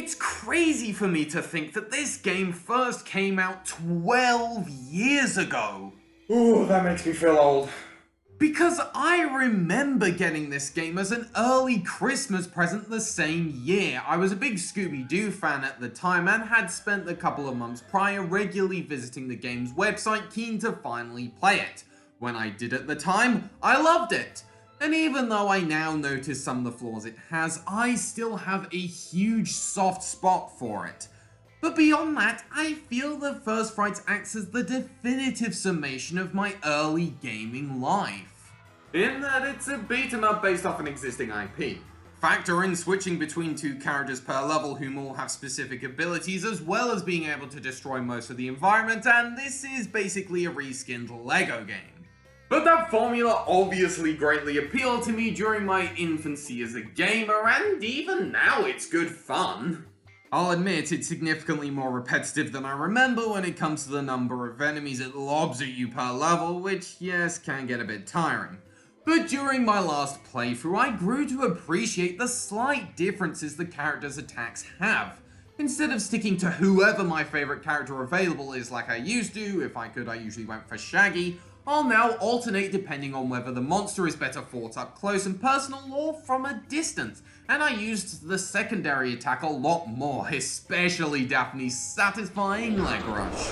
It's crazy for me to think that this game first came out 12 years ago. Ooh, that makes me feel old. Because I remember getting this game as an early Christmas present the same year. I was a big Scooby fan at the time and had spent the couple of months prior regularly visiting the game's website keen to finally play it. When I did at the time, I loved it. And even though I now notice some of the flaws it has, I still have a huge soft spot for it. But beyond that, I feel that First Frights acts as the definitive summation of my early gaming life. In that it's a beat-em-up based off an existing IP. Factor in switching between two characters per level whom all have specific abilities, as well as being able to destroy most of the environment, and this is basically a reskinned LEGO game. But that formula obviously greatly appealed to me during my infancy as a gamer, and even now it's good fun. I'll admit it's significantly more repetitive than I remember when it comes to the number of enemies it lobs at you per level, which yes, can get a bit tiring. But during my last playthrough, I grew to appreciate the slight differences the characters' attacks have. Instead of sticking to whoever my favourite character available is like I used to, if I could I usually went for Shaggy, I'll now alternate depending on whether the monster is better fought up close and personal or from a distance, and I used the secondary attack a lot more, especially Daphne's satisfying leg rush.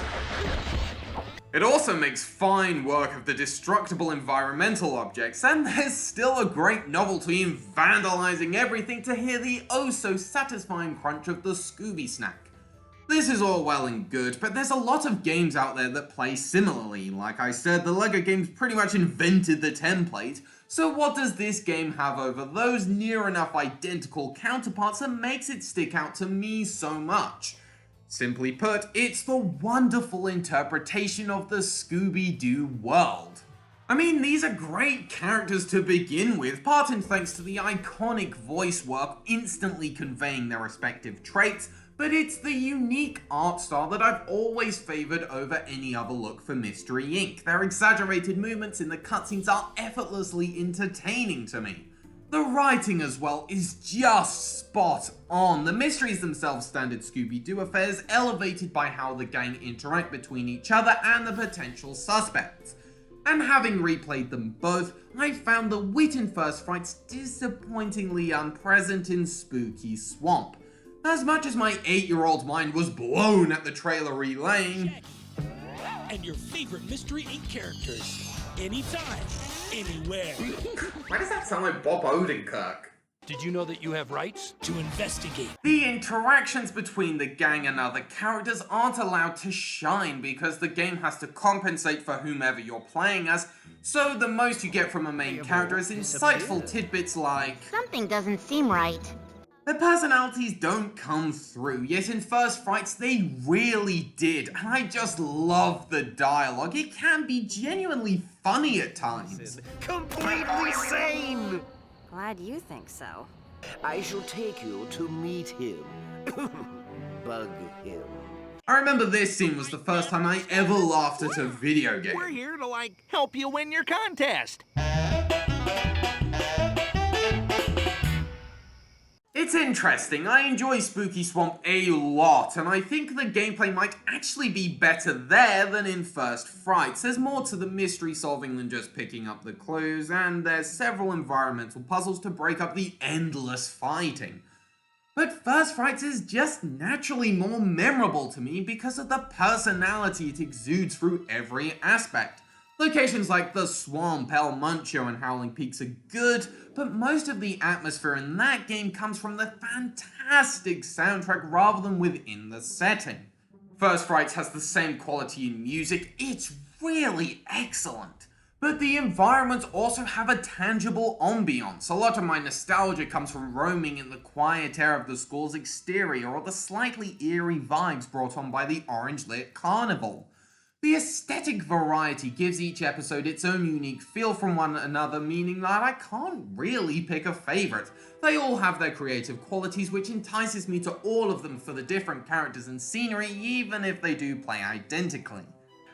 It also makes fine work of the destructible environmental objects, and there's still a great novelty in vandalizing everything to hear the oh-so-satisfying crunch of the Scooby Snack. This is all well and good, but there's a lot of games out there that play similarly. Like I said, the LEGO games pretty much invented the template, so what does this game have over those near enough identical counterparts that makes it stick out to me so much? Simply put, it's the wonderful interpretation of the Scooby-Doo world. I mean, these are great characters to begin with, part in thanks to the iconic voice work instantly conveying their respective traits, but it's the unique art style that I've always favoured over any other look for Mystery Inc. Their exaggerated movements in the cutscenes are effortlessly entertaining to me. The writing as well is just spot on. The mysteries themselves standard Scooby-Doo affairs elevated by how the gang interact between each other and the potential suspects. And having replayed them both, I found the wit in First Frights disappointingly unpresent in Spooky Swamp. As much as my 8-year-old mind was blown at the trailer relaying, and your favorite Mystery Inc. characters, anytime, anywhere. Why does that sound like Bob Odenkirk? Did you know that you have rights to investigate? The interactions between the gang and other characters aren't allowed to shine because the game has to compensate for whomever you're playing as, so the most you get from a main character is insightful tidbits like, something doesn't seem right. Their personalities don't come through, yet in First Frights they really did, and I just love the dialogue. It can be genuinely funny at times. Completely sane! Glad you think so. I shall take you to meet him. Bug him. I remember this scene was the first time I ever laughed at a video game. We're here to, help you win your contest. It's interesting, I enjoy Spooky Swamp a lot, and I think the gameplay might actually be better there than in First Frights. There's more to the mystery solving than just picking up the clues, and there's several environmental puzzles to break up the endless fighting. But First Frights is just naturally more memorable to me because of the personality it exudes through every aspect. Locations like the Swamp, El Muncho, and Howling Peaks are good, but most of the atmosphere in that game comes from the fantastic soundtrack rather than within the setting. First Frights has the same quality in music, it's really excellent. But the environments also have a tangible ambiance. A lot of my nostalgia comes from roaming in the quiet air of the school's exterior or the slightly eerie vibes brought on by the orange-lit carnival. The aesthetic variety gives each episode its own unique feel from one another, meaning that I can't really pick a favourite. They all have their creative qualities, which entices me to all of them for the different characters and scenery, even if they do play identically.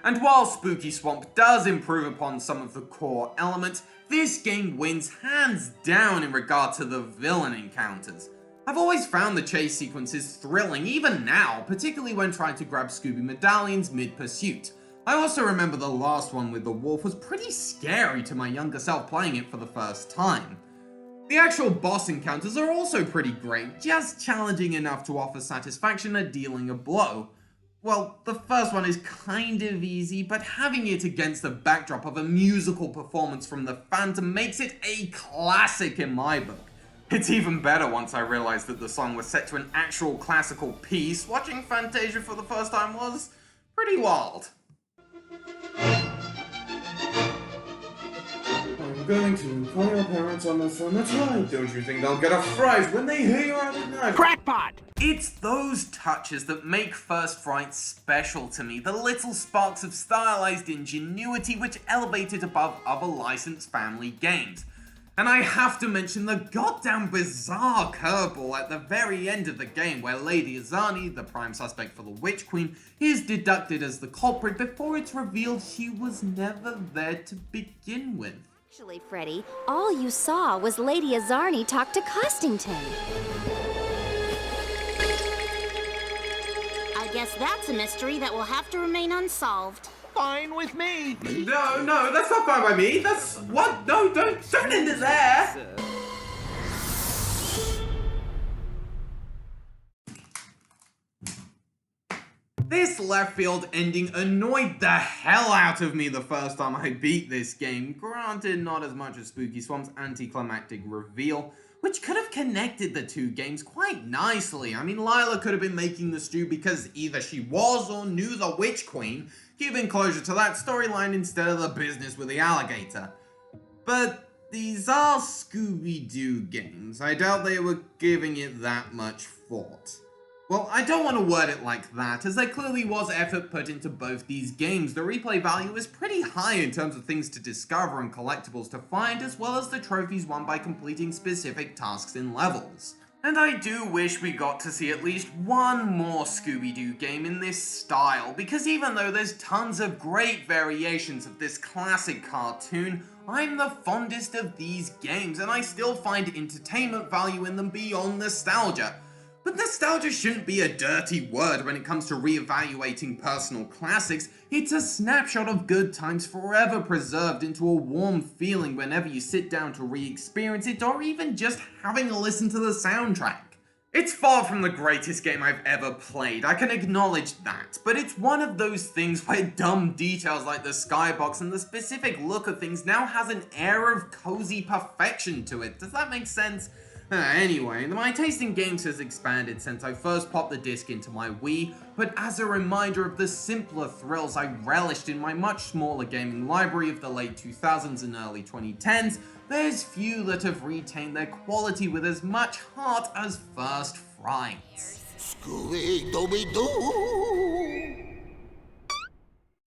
And while Spooky Swamp does improve upon some of the core elements, this game wins hands down in regard to the villain encounters. I've always found the chase sequences thrilling, even now, particularly when trying to grab Scooby medallions mid-pursuit. I also remember the last one with the wolf was pretty scary to my younger self playing it for the first time. The actual boss encounters are also pretty great, just challenging enough to offer satisfaction at dealing a blow. Well, the first one is kind of easy, but having it against the backdrop of a musical performance from the Phantom makes it a classic in my book. It's even better once I realized that the song was set to an actual classical piece. Watching Fantasia for the first time was pretty wild. I'm going to call your parents on the phone. That's right. Don't you think they'll get a fright when they hear you're out at night? Crackpot! It's those touches that make First Frights special to me, the little sparks of stylized ingenuity which elevate it above other licensed family games. And I have to mention the goddamn bizarre curveball at the very end of the game where Lady Azani, the prime suspect for the Witch Queen, is deducted as the culprit before it's revealed she was never there to begin with. Actually, Freddy, all you saw was Lady Azarni talk to Costington. I guess that's a mystery that will have to remain unsolved. Fine with me. No, that's not fine by me. That's what? No, don't end it there. This left field ending annoyed the hell out of me the first time I beat this game. Granted, not as much as Spooky Swamp's anticlimactic reveal, which could have connected the two games quite nicely. I mean, Lila could have been making the stew because either she was or knew the Witch Queen, giving closure to that storyline instead of the business with the alligator. But these are Scooby-Doo games. I doubt they were giving it that much thought. Well, I don't want to word it like that, as there clearly was effort put into both these games. The replay value is pretty high in terms of things to discover and collectibles to find, as well as the trophies won by completing specific tasks in levels. And I do wish we got to see at least one more Scooby-Doo game in this style, because even though there's tons of great variations of this classic cartoon, I'm the fondest of these games, and I still find entertainment value in them beyond nostalgia. But nostalgia shouldn't be a dirty word when it comes to re-evaluating personal classics. It's a snapshot of good times forever preserved into a warm feeling whenever you sit down to re-experience it, or even just having a listen to the soundtrack. It's far from the greatest game I've ever played, I can acknowledge that, but it's one of those things where dumb details like the skybox and the specific look of things now has an air of cozy perfection to it. Does that make sense? Anyway, my taste in games has expanded since I first popped the disc into my Wii, but as a reminder of the simpler thrills I relished in my much smaller gaming library of the late 2000s and early 2010s, there's few that have retained their quality with as much heart as First Frights. Scooby-Dooby-Doo!